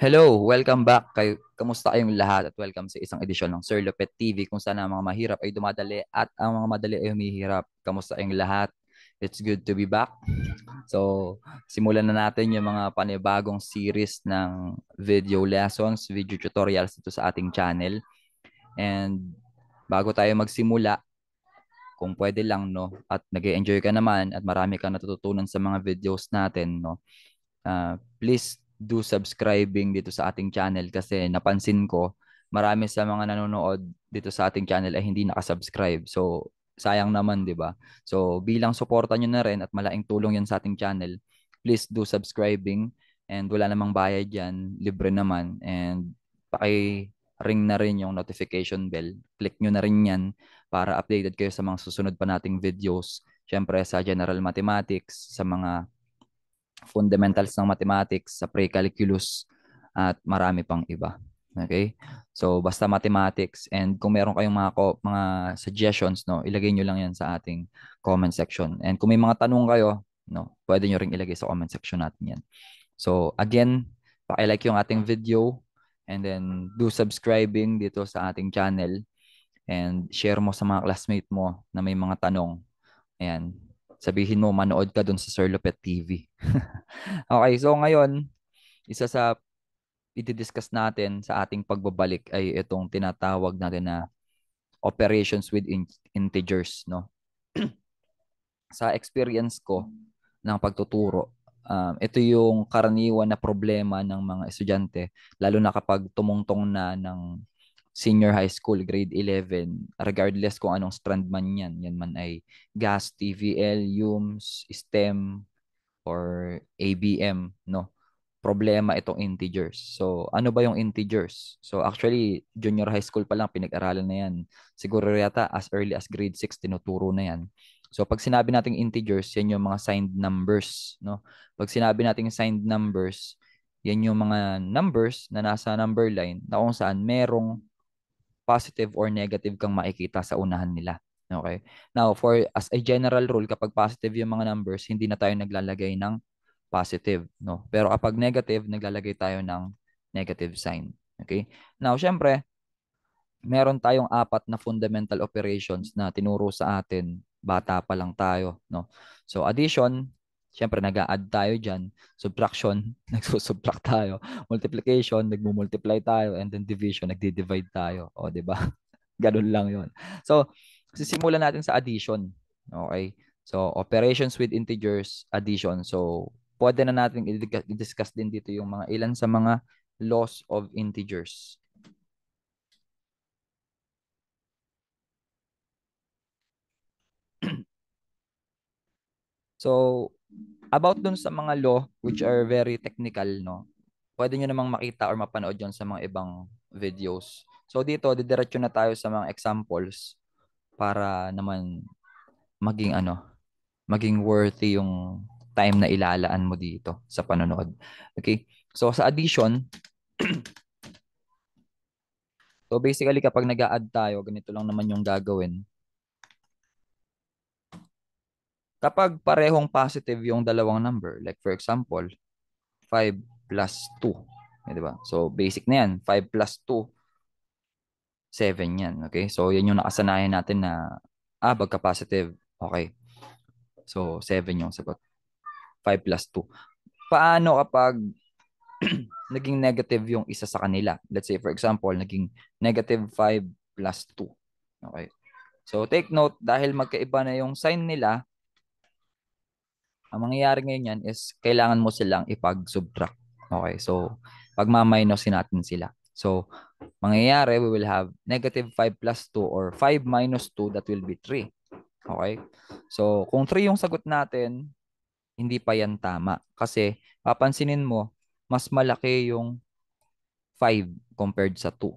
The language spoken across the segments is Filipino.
Hello, welcome back. Kamusta kayong lahat at welcome sa isang edisyon ng Sir Lupet TV kung saan ang mga mahirap ay dumadali at ang mga madali ay humihirap. Kamusta kayong lahat? It's good to be back. So, simulan na natin yung mga panibagong series ng video lessons, video tutorials dito sa ating channel. And bago tayo magsimula, kung pwede lang, no, at nag-enjoy ka naman at marami kang natututunan sa mga videos natin, no, please do subscribing dito sa ating channel kasi napansin ko marami sa mga nanonood dito sa ating channel ay hindi nakasubscribe. So, sayang naman, di ba? So, bilang suporta nyo na rin at malaking tulong yan sa ating channel, please do subscribing and wala namang bayad yan, libre naman. And paki-ring na rin yung notification bell. Click nyo na rin yan para updated kayo sa mga susunod pa nating videos. Siyempre sa general mathematics, sa mga fundamentals ng mathematics, sa pre-calculus, at marami pang iba. Okay? So, basta mathematics and kung meron kayong mga suggestions, no, ilagay nyo lang yan sa ating comment section. And kung may mga tanong kayo, no, pwede nyo ring ilagay sa comment section natin yan. So, again, paki-like yung ating video and then do subscribing dito sa ating channel and share mo sa mga classmate mo na may mga tanong. Ayan. Sabihin mo, manood ka dun sa Sir Lupet TV. Okay, so ngayon, isa sa i-discuss natin sa ating pagbabalik ay itong tinatawag natin na operations with integers, no? Sa experience ko ng pagtuturo, ito yung karaniwan na problema ng mga estudyante, lalo na kapag tumungtong na ng senior high school, grade 11, regardless kung anong strand man yan. Yan man ay gas, TVL, UMS, STEM, or ABM, no? Problema itong integers. So, ano ba yung integers? So, actually, junior high school pa lang pinag-aralan na yan. Siguro yata as early as grade 6 tinuturo na yan. So, pag sinabi nating integers, yan yung mga signed numbers, no? Pag sinabi nating signed numbers, yan yung mga numbers na nasa number line na kung saan merong positive or negative kang makikita sa unahan nila. Okay? Now, for as a general rule, kapag positive yung mga numbers, hindi na tayo naglalagay ng positive, no? Pero kapag negative, naglalagay tayo ng negative sign. Okay? Now, syempre, meron tayong apat na fundamental operations na tinuro sa atin bata pa lang tayo, no? So, addition, syempre nag-a-add tayo diyan. Subtraction, nagsusubtract tayo. Multiplication, nagmo-multiply tayo, and then division, nagdi-divide tayo. O, di ba? Ganun lang 'yon. So, sisimulan natin sa addition. Okay? So, operations with integers, addition. So, pwede na natin i-discuss din dito yung mga ilan sa mga laws of integers. So, about dun sa mga law which are very technical, no? Pwede nyo namang makita or mapanood yon sa mga ibang videos. So, dito, didiretso na tayo sa mga examples para naman maging maging worthy yung time na ilalaan mo dito sa panonood. Okay? So, sa addition, so basically kapag nag-a-add tayo, ganito lang naman yung gagawin. Kapag parehong positive yung dalawang number, like for example, 5 plus 2. Eh, di ba? So, basic na yan. 5 plus 2, 7 yan. Okay? So, yan yung nakasanayan natin na, magka-positive. Okay. So, 7 yung sagot. 5 plus 2. Paano kapag naging negative yung isa sa kanila? Let's say, for example, naging negative 5 plus 2. Okay. So, take note, dahil magkaiba na yung sign nila, ang mangyayari ngayon yan is kailangan mo silang ipag-subtract. Okay, so pagmaminosin natin sila. So, mangyayari, we will have negative 5 plus 2 or 5 minus 2, that will be 3. Okay? So, kung 3 yung sagot natin, hindi pa yan tama. Kasi, papansinin mo, mas malaki yung 5 compared sa 2.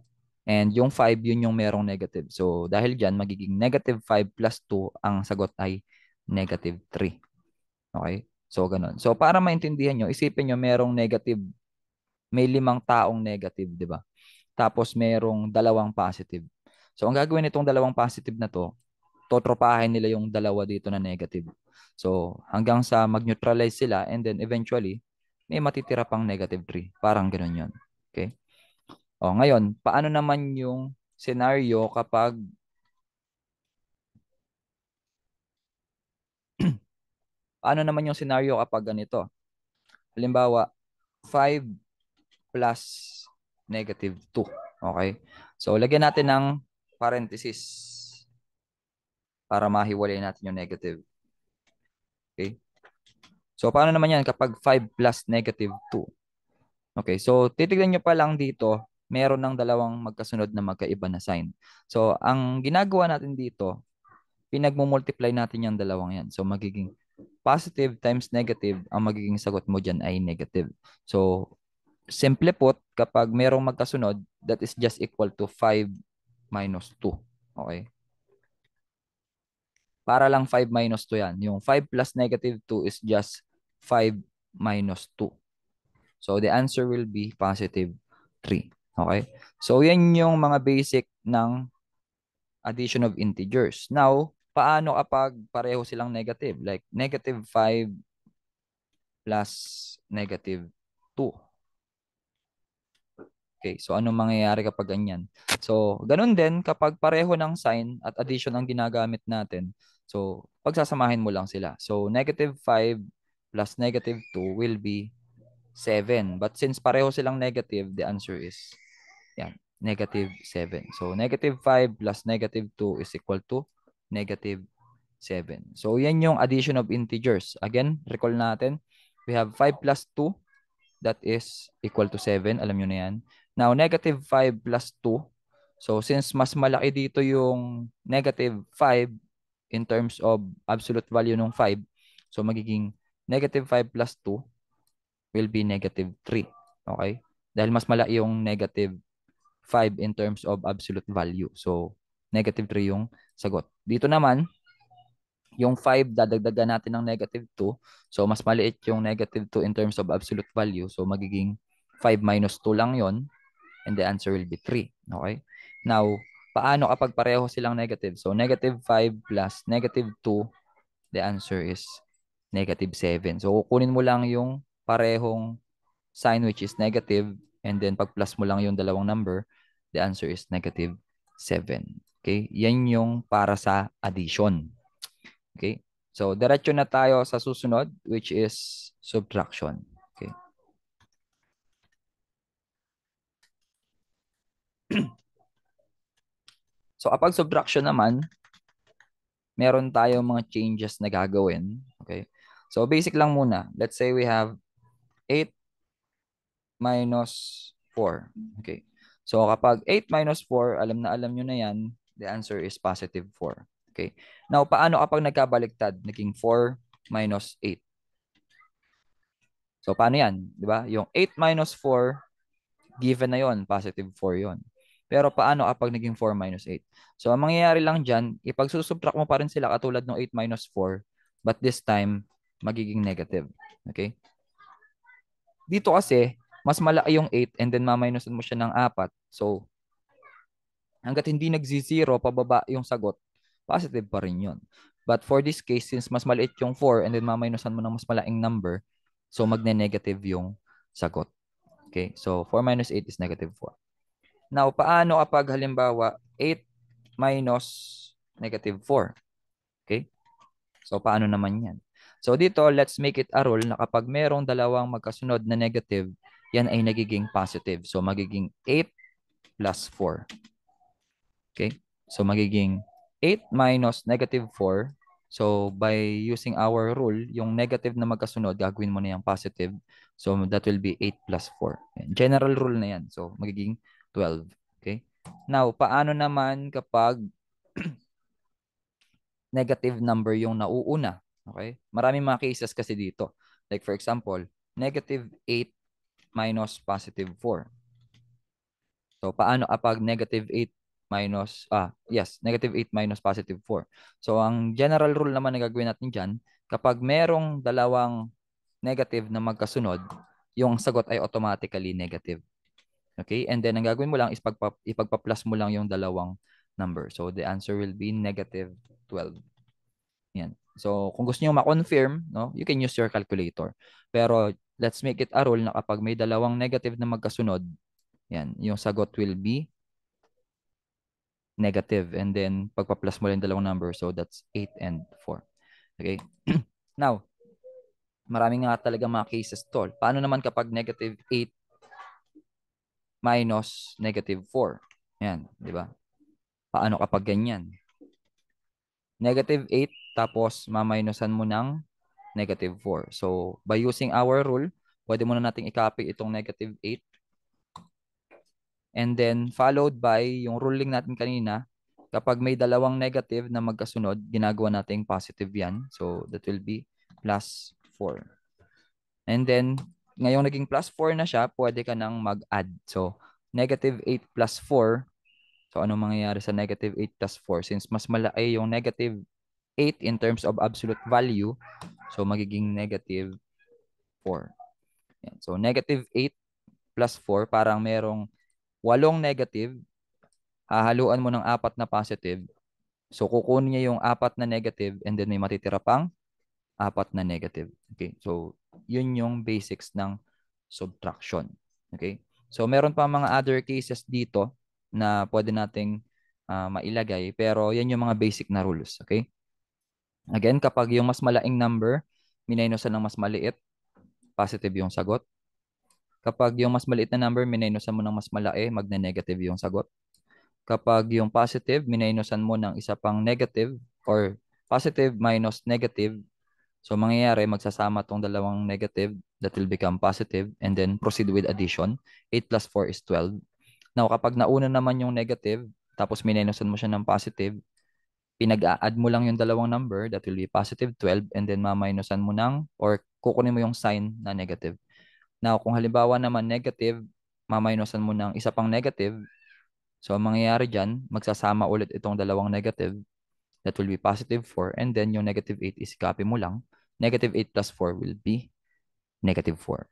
And yung 5, yun yung merong negative. So, dahil dyan, magiging negative 5 plus 2, ang sagot ay negative 3. Okay? So, ganun. So, para maintindihan nyo, isipin nyo, merong negative, may 5 taong negative, di ba? Tapos, merong 2 positive. So, ang gagawin nitong 2 positive na to, totropahin nila yung dalawa dito na negative. So, hanggang sa mag-neutralize sila and then eventually, may matitira pang negative 3. Parang ganun yon. Okay? O, ngayon, paano naman yung scenario kapag paano naman yung scenario kapag ganito? Halimbawa, 5 plus negative 2. Okay? So, lagyan natin ng parenthesis para mahiwalay natin yung negative. Okay? So, paano naman yan kapag 5 plus negative 2? Okay, so titignan nyo pa lang dito, meron ng dalawang magkasunod na magkaiba na sign. So, ang ginagawa natin dito, pinagmumultiply natin yung dalawang yan. So, magiging positive times negative, ang magiging sagot mo dyan ay negative. So, simple put, kapag merong magkasunod, that is just equal to 5 minus 2. Okay? Para lang 5 minus 2 yan. Yung 5 plus negative 2 is just 5 minus 2. So, the answer will be positive 3. Okay? So, yan yung mga basic ng addition of integers. Now, paano kapag pareho silang negative? Like, negative 5 plus negative 2. Okay, so anong mangyayari kapag ganyan? So, ganun din kapag pareho ng sign at addition ang ginagamit natin. So, pagsasamahin mo lang sila. So, negative 5 plus negative 2 will be 7. But since pareho silang negative, the answer is yan, negative 7. So, negative 5 plus negative 2 is equal to negative 7. So, yan yung addition of integers. Again, recall natin, we have 5 plus 2, that is equal to 7. Alam nyo na yan. Now, negative 5 plus 2. So, since mas malaki dito yung negative 5 in terms of absolute value ng 5, so magiging negative 5 plus 2 will be negative 3. Okay? Dahil mas malaki yung negative 5 in terms of absolute value. So, negative 3 yung sagot. Dito naman, yung 5, dadagdagan natin ng negative 2. So, mas maliit yung negative 2 in terms of absolute value. So, magiging 5 minus 2 lang yon, and the answer will be 3. Okay? Now, paano kapag pareho silang negative? So, negative 5 plus negative 2, the answer is negative 7. So, kukunin mo lang yung parehong sign which is negative, and then pag plus mo lang yung dalawang number, the answer is negative 7. Okay? Yan yung para sa addition. Okay? So, diretso na tayo sa susunod, which is subtraction. Okay? So, kapag subtraction naman, meron tayong mga changes na gagawin. Okay? So, basic lang muna. Let's say we have 8 minus 4. Okay? So, kapag 8 minus 4, alam na alam nyo na yan, the answer is positive 4. Okay? Now, paano kapag nagkabaliktad? Naging 4 minus 8. So, paano yan? Di ba? Yung 8 minus 4, given na yon, positive 4 yon. Pero paano kapag naging 4 minus 8? So, ang mangyayari lang dyan, ipagsusubtract mo pa rin sila katulad ng 8 minus 4, but this time, magiging negative. Okay? Dito kasi, mas malaki yung 8 and then maminusan mo siya ng 4. So, hanggat hindi nagzi-zero, pababa yung sagot, positive pa rin yun. But for this case, since mas maliit yung 4 and then maminusan mo ng mas malaking number, so magne-negative yung sagot. Okay? So, 4 minus 8 is negative 4. Now, paano kapag halimbawa 8 minus negative 4? Okay? So, paano naman yan? So, dito, let's make it a rule na kapag merong dalawang magkasunod na negative, yan ay nagiging positive. So, magiging 8 plus 4. Okay? So, magiging 8 minus negative 4. So, by using our rule, yung negative na magkasunod, gagawin mo na yung positive. So, that will be 8 plus 4. General rule na yan. So, magiging 12. Okay? Now, paano naman kapag negative number yung nauuna? Okay? Maraming mga cases kasi dito. Like for example, negative 8 minus positive 4. So, paano kapag negative 8 minus, negative 8 minus positive 4. So, ang general rule naman na gagawin natin dyan, kapag merong dalawang negative na magkasunod, yung sagot ay automatically negative. Okay? And then, ang gagawin mo lang is ipagpa-plus mo lang yung dalawang number. So, the answer will be negative 12. Yan. So, kung gusto niyo ma-confirm, no, you can use your calculator. Pero, let's make it a rule na kapag may dalawang negative na magkasunod, Yan, yung sagot will be negative. And then, pagpa-plus mo lang yung dalawang number. So, that's 8 and 4. Okay? Now, marami nga talaga mga cases to. Paano naman kapag negative 8 minus negative 4? Yan, di ba? Paano kapag ganyan? Negative 8, tapos maminusan mo ng negative 4. So, by using our rule, pwede muna nating i-copy itong negative 8. And then, followed by yung ruling natin kanina, kapag may dalawang negative na magkasunod, ginagawa nating positive yan. So, that will be plus 4. And then, ngayong naging plus 4 na siya, pwede ka nang mag-add. So, negative 8 plus 4. So, anong mangyayari sa negative 8 plus 4? Since mas malaki yung negative 8 in terms of absolute value, so magiging negative 4. Yan. So, negative 8 plus 4, parang merong 8 negative, hahaluan mo ng 4 na positive. So, kukunin niya yung 4 na negative and then may matitira pang 4 na negative. Okay? So, yun yung basics ng subtraction. Okay? So, meron pa mga other cases dito na pwede nating mailagay. Pero, yan yung mga basic na rules. Okay? Again, kapag yung mas malaking number, minusan ng mas maliit, positive yung sagot. Kapag yung mas maliit na number, minusan mo ng mas malaki, magne-negative yung sagot. Kapag yung positive, minusan mo ng isa pang negative or positive minus negative. So, mangyayari, magsasama tong dalawang negative that will become positive and then proceed with addition. 8 plus 4 is 12. Now, kapag nauna naman yung negative, tapos minusan mo siya ng positive, pinag-a-add mo lang yung dalawang number, that will be positive 12, and then maminusan mo ng, or kukunin mo yung sign na negative. Now, kung halimbawa naman negative, maminusan mo ng isa pang negative, so ang mangyayari dyan, magsasama ulit itong dalawang negative, that will be positive 4, and then yung negative 8 is copy mo lang. Negative 8 plus 4 will be negative 4.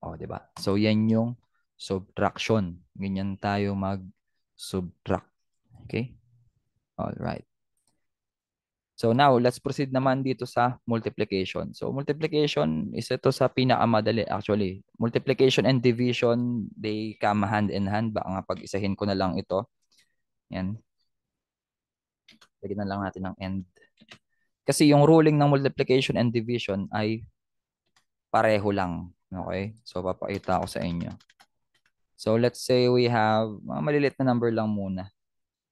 O, di ba? So, yan yung subtraction. Ganyan tayo mag-subtract. Okay? All right. So now, let's proceed naman dito sa multiplication. So multiplication is ito sa pinakamadali actually. Multiplication and division, they come hand in hand. Baka nga pag-isahin ko na lang ito. Yan. Lagyan na lang natin ng end. Kasi yung ruling ng multiplication and division ay pareho lang. Okay? So papakita ko sa inyo. So let's say we have, maliliit na number lang muna.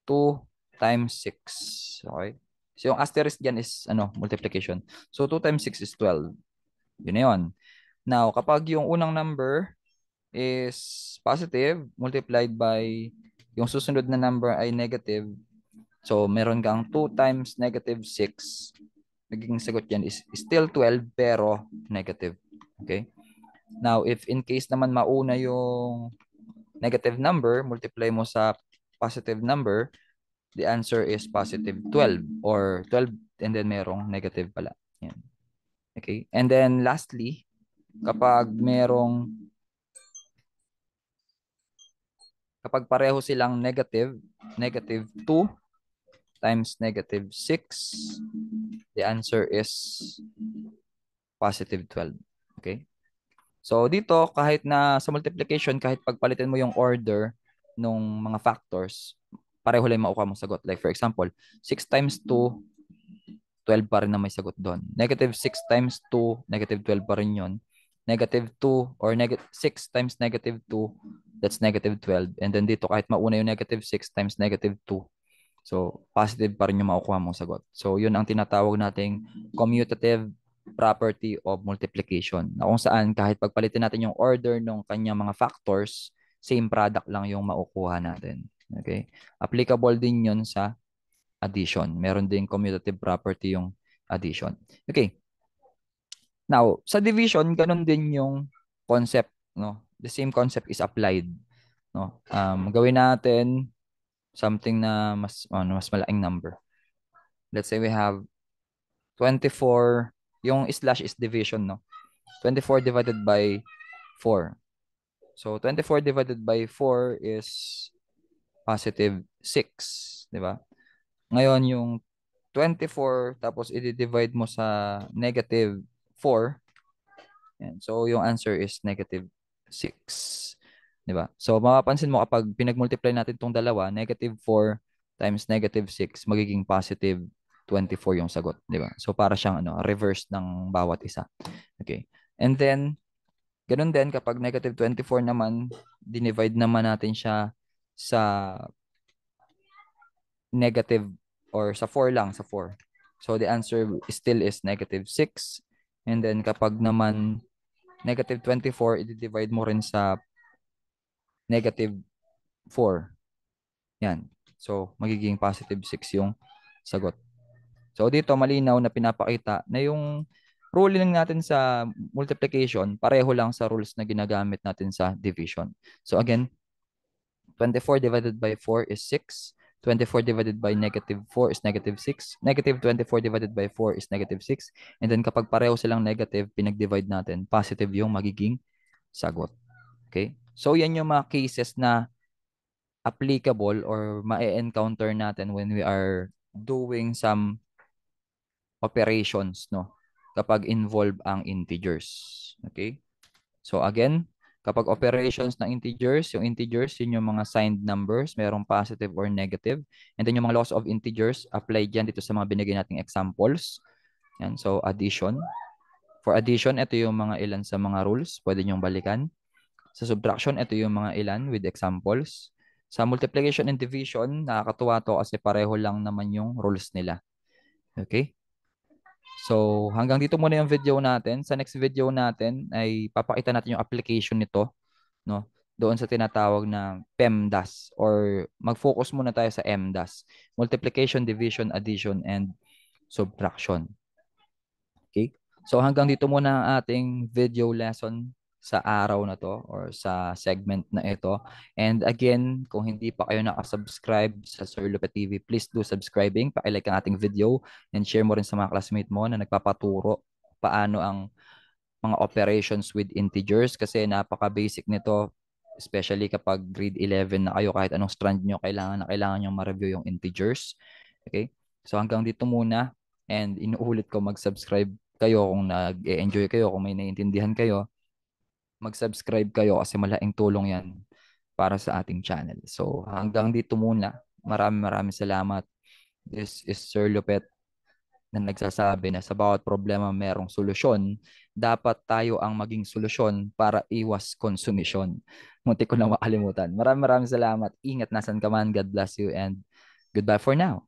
2 times 6. Okay? So yung asterisk dyan is multiplication. So 2 times 6 is 12. Yun na yun. Now, kapag yung unang number is positive multiplied by yung susunod na number ay negative, so meron kang 2 times negative 6. Naging sagot yan is still 12 pero negative. Okay? Now, if in case naman mauna yung negative number, multiply mo sa positive number, the answer is positive 12 or 12 and then merong negative pala. Yan. Okay? And then lastly, kapag pareho silang negative, negative 2 times negative 6, the answer is positive 12. Okay? So dito, kahit na sa multiplication, kahit pagpalitin mo yung order ng mga factors, pareho lang yung makukuha mong sagot. Like for example, 6 times 2, 12 pa rin na may sagot doon. Negative 6 times 2, negative 12 pa rin yun. Negative 2 or 6 times negative 2, that's negative 12. And then dito, kahit mauna yung negative 6 times negative 2, so positive pa rin yung makukuha mong sagot. So yun ang tinatawag nating commutative property of multiplication. Na kung saan kahit pagpalitin natin yung order ng kanyang mga factors, same product lang yung makukuha natin. Okay? Applicable din yun sa addition. Meron din commutative property yung addition. Okay. Now, sa division, ganun din yung concept, no? The same concept is applied, no? Gawin natin something na mas malaking number. Let's say we have 24, yung slash is division, no? 24 divided by 4. So 24 divided by 4 is positive 6, di ba? Ngayon yung 24 tapos i-divide mo sa negative 4. Yan. So yung answer is negative 6. Di ba? So, mapapansin mo kapag pinag-multiply natin itong dalawa, negative 4 times negative 6, magiging positive 24 yung sagot. Di ba? So, para siyang reverse ng bawat isa. Okay. And then, ganun din kapag negative 24 naman, dinivide naman natin siya sa negative or sa 4 lang, sa 4. So, the answer still is negative 6. And then, kapag naman negative 24, i-divide mo rin sa negative 4. Yan. So, magiging positive 6 yung sagot. So, dito malinaw na pinapakita na yung ruling natin sa multiplication, pareho lang sa rules na ginagamit natin sa division. So, again, 24 divided by 4 is 6. 24 divided by negative 4 is negative 6. Negative 24 divided by 4 is negative 6. And then kapag pareho silang negative, pinag-divide natin, positive yung magiging sagot. Okay? So, yan yung mga cases na applicable or ma-encounter natin when we are doing some operations, no? Kapag involve ang integers. Okay? So again, kapag operations ng integers, yung integers, yun yung mga signed numbers, merong positive or negative. And then yung mga laws of integers, apply dyan dito sa mga binigay nating examples. Yan, so addition. For addition, ito yung mga ilan sa mga rules, pwede nyong balikan. Sa subtraction, ito yung mga ilan with examples. Sa multiplication and division, nakakatuwa to kasi pareho lang naman yung rules nila. Okay? So, hanggang dito muna yung video natin. Sa next video natin ay papakita natin yung application nito, no? Doon sa tinatawag na PEMDAS or mag-focus muna tayo sa MDAS. Multiplication, division, addition, and subtraction. Okay? So hanggang dito muna ang ating video lesson sa araw na to or sa segment na ito. And again, kung hindi pa kayo nakasubscribe sa Sir Lupet TV, please do subscribing. Pakilike ang ating video and share mo rin sa mga classmate mo na nagpapaturo paano ang mga operations with integers kasi napaka-basic nito, especially kapag grade 11 na kayo, kahit anong strand nyo, kailangan nyo ma-review yung integers. Okay? So hanggang dito muna and inuulit ko mag-subscribe kayo kung nag-enjoy kayo, kung may naiintindihan kayo, mag-subscribe kayo kasi malaking tulong yan para sa ating channel. So hanggang dito muna. Maraming salamat. This is Sir Lupet na nagsasabi na sa bawat problema merong solusyon, dapat tayo ang maging solusyon para iwas konsumisyon. Muntik ko na makalimutan. Maraming salamat. Ingat nasan ka man. God bless you and goodbye for now.